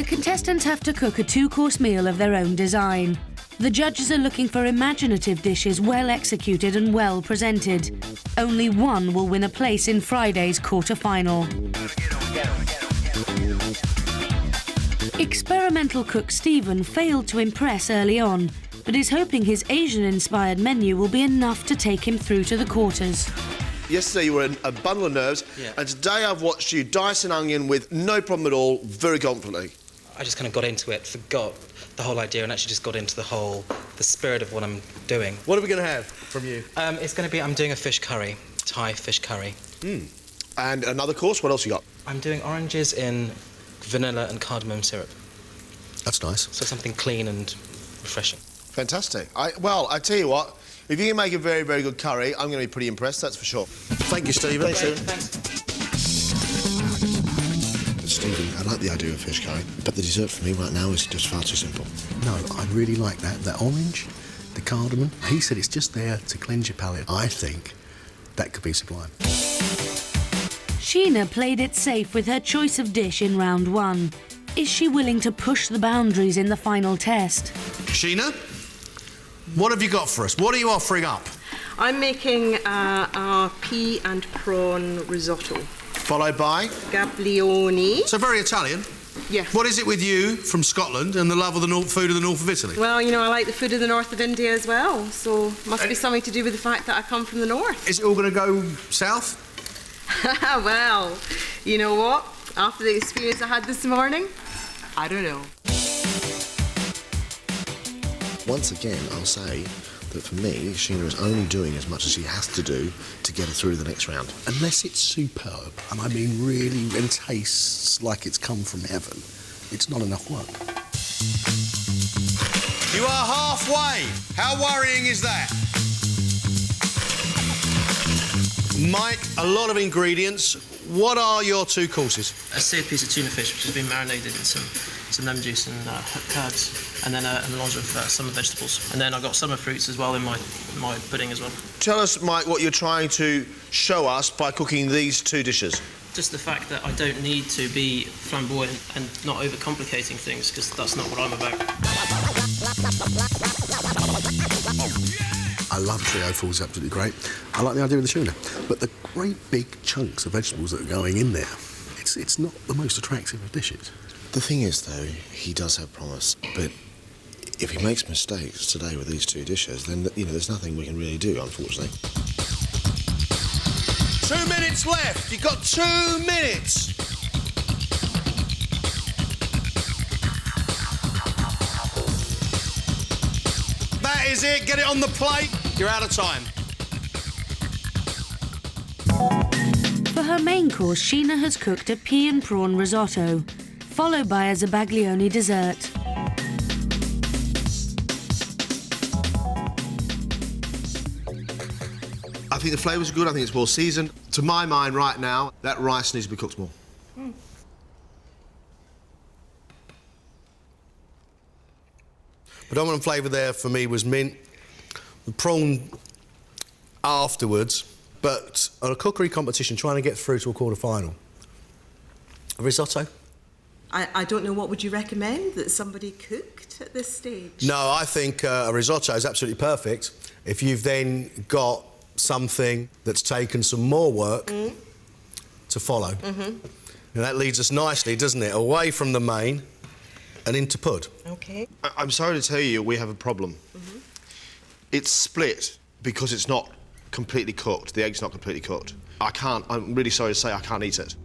The contestants have to cook a two-course meal of their own design. The judges are looking for imaginative dishes well executed and well presented. Only one will win a place in Friday's quarter-final. Experimental cook Stephen failed to impress early on, but is hoping his Asian-inspired menu will be enough to take him through to the quarters. Yesterday you were a bundle of nerves, and today I've watched you dice an onion with no problem at all, very confidently. I just kind of got into it, forgot the whole idea, and actually just got into the spirit of what I'm doing. What are we going to have from you? It's going to be, I'm doing a fish curry, Thai fish curry. And another course, what else you got? I'm doing oranges in vanilla and cardamom syrup. That's nice. So something clean and refreshing. Fantastic. I tell you what, if you can make a very, very good curry, I'm going to be pretty impressed, that's for sure. Thank you, Stephen. Thanks, Stephen. Thanks. Stephen, I like the idea of fish curry, but the dessert for me right now is just far too simple. No, I really like that orange, the cardamom. He said it's just there to cleanse your palate. I think that could be sublime. Sheena played it safe with her choice of dish in round one. Is she willing to push the boundaries in the final test? Sheena, what have you got for us? What are you offering up? I'm making a pea and prawn risotto. Followed by? Gablioni. So very Italian. Yes. What is it with you from Scotland and the love of the food of the north of Italy? Well, you know, I like the food of the north of India as well, so must be something to do with the fact that I come from the north. Is it all going to go south? Well, you know what? After the experience I had this morning, I don't know. Once again, I'll say that for me, Sheena is only doing as much as she has to do to get her through the next round. Unless it's superb, and I mean really, and tastes like it's come from heaven, it's not enough work. You are halfway. How worrying is that? Mike, a lot of ingredients. What are your two courses? A seared piece of tuna fish, which has been marinated in some lemon juice and curds, and then a melange of summer vegetables. And then I've got summer fruits as well in my pudding as well. Tell us, Mike, what you're trying to show us by cooking these two dishes. Just the fact that I don't need to be flamboyant and not overcomplicating things, because that's not what I'm about. I love trio falls, absolutely great. I like the idea of the tuna, but the great big chunks of vegetables that are going in there, it's not the most attractive of dishes. The thing is, though, he does have promise, but if he makes mistakes today with these two dishes, then, you know, there's nothing we can really do, unfortunately. 2 minutes left. You've got 2 minutes. That is it. Get it on the plate. You're out of time. For her main course, Sheena has cooked a pea and prawn risotto, followed by a zabaglione dessert. I think the flavours are good, I think it's well seasoned. To my mind, right now, that rice needs to be cooked more. Predominant flavour there for me was mint. The prawn afterwards, but on a cookery competition, trying to get through to a quarter-final. A risotto? I don't know, what would you recommend that somebody cooked at this stage? No, I think a risotto is absolutely perfect. If you've then got something that's taken some more work to follow. And that leads us nicely, doesn't it, away from the main and into pud. OK. I'm sorry to tell you, we have a problem. It's split because it's not completely cooked. The egg's not completely cooked. I'm really sorry to say I can't eat it.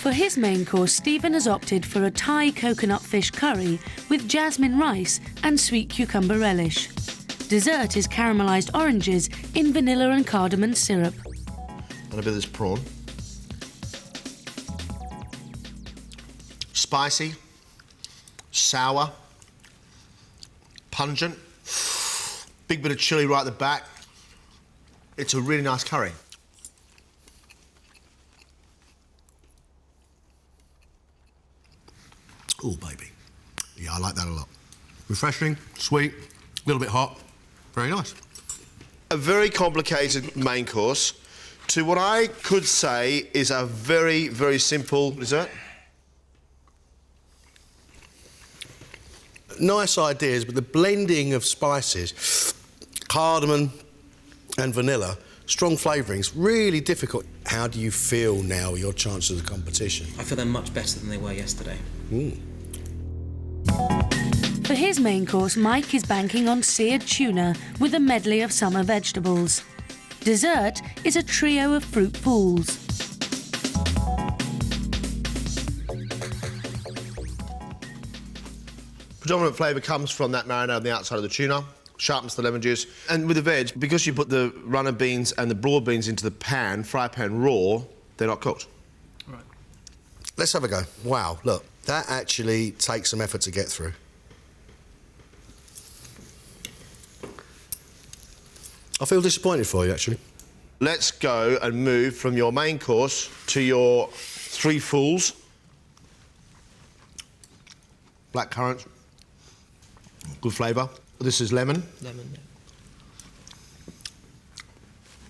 For his main course, Stephen has opted for a Thai coconut fish curry with jasmine rice and sweet cucumber relish. Dessert is caramelised oranges in vanilla and cardamom syrup. And a bit of this prawn. Spicy, sour, pungent, big bit of chilli right at the back. It's a really nice curry. Oh, baby. Yeah, I like that a lot. Refreshing, sweet, a little bit hot. Very nice. A very complicated main course. to what I could say is a very, very simple dessert. Nice ideas, but the blending of spices, cardamom and vanilla, strong flavourings, really difficult. How do you feel now, your chances of the competition? I feel they're much better than they were yesterday. For his main course, Mike is banking on seared tuna with a medley of summer vegetables. Dessert is a trio of fruit pools. Predominant flavour comes from that marinade on the outside of the tuna, sharpens the lemon juice. And with the veg, because you put the runner beans and the broad beans into the pan, fry pan raw, they're not cooked. Right. Let's have a go. Wow, look, that actually takes some effort to get through. I feel disappointed for you, actually. Let's go and move from your main course to your three fools. Black currant, good flavour. This is lemon. Lemon, yeah.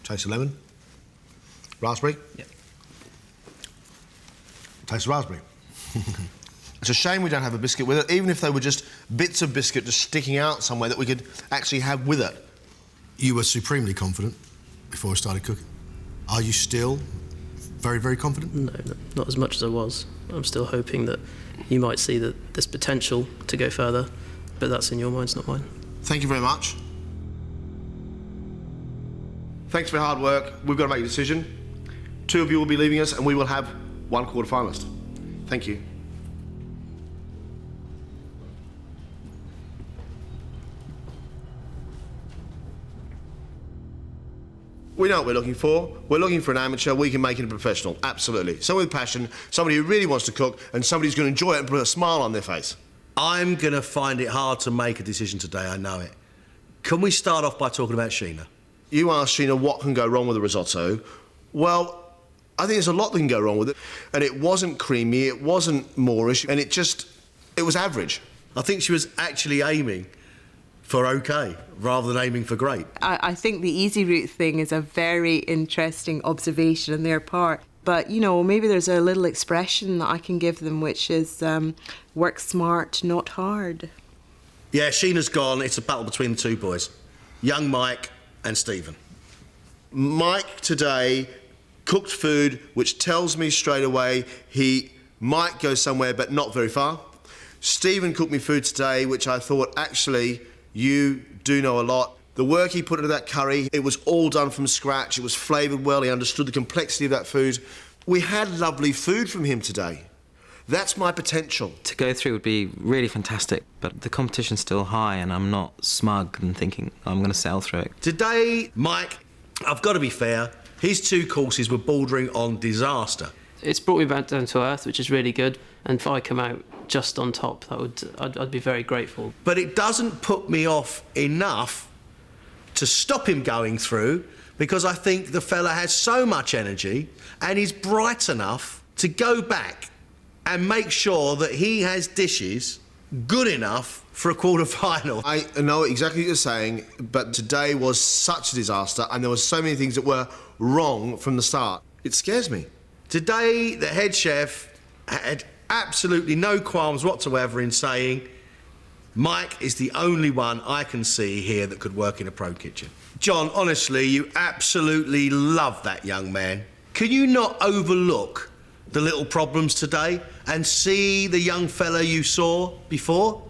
Taste of lemon. Raspberry. Yep. Taste of raspberry. It's a shame we don't have a biscuit with it, even if they were just bits of biscuit just sticking out somewhere that we could actually have with it. You were supremely confident before I started cooking. Are you still very, very confident? No, not as much as I was. I'm still hoping that you might see that there's potential to go further, but that's in your minds, not mine. Thank you very much. Thanks for your hard work. We've got to make a decision. Two of you will be leaving us, and we will have one quarter-finalist. Thank you. We know what we're looking for. We're looking for an amateur. We can make it a professional. Absolutely. Someone with passion, somebody who really wants to cook, and somebody who's going to enjoy it and put a smile on their face. I'm going to find it hard to make a decision today, I know it. Can we start off by talking about Sheena? You asked Sheena what can go wrong with the risotto. Well, I think there's a lot that can go wrong with it. And it wasn't creamy, it wasn't Moorish, and it was average. I think she was actually aiming for OK, rather than aiming for great. I think the easy route thing is a very interesting observation on their part. But, you know, maybe there's a little expression that I can give them, which is work smart, not hard. Yeah, Sheena's gone. It's a battle between the two boys, young Mike and Stephen. Mike today cooked food which tells me straight away he might go somewhere but not very far. Stephen cooked me food today which I thought, actually, you do know a lot. The work he put into that curry, it was all done from scratch. It was flavoured well. He understood the complexity of that food. We had lovely food from him today. That's my potential. To go through would be really fantastic, but the competition's still high and I'm not smug and thinking I'm going to sail through it. Today, Mike, I've got to be fair, his two courses were bordering on disaster. It's brought me back down to earth, which is really good. And if I come out just on top, I'd be very grateful. But it doesn't put me off enough to stop him going through, because I think the fella has so much energy and he's bright enough to go back and make sure that he has dishes good enough for a quarter-final. I know exactly what you're saying, but today was such a disaster and there were so many things that were wrong from the start. It scares me. Today, the head chef had absolutely no qualms whatsoever in saying, Mike is the only one I can see here that could work in a pro kitchen. John, honestly, you absolutely love that young man. Can you not overlook the little problems today and see the young fella you saw before?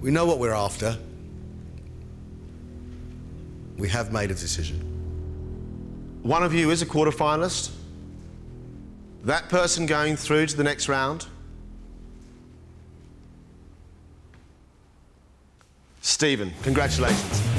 We know what we're after. We have made a decision. One of you is a quarter-finalist. That person going through to the next round. Stephen, congratulations.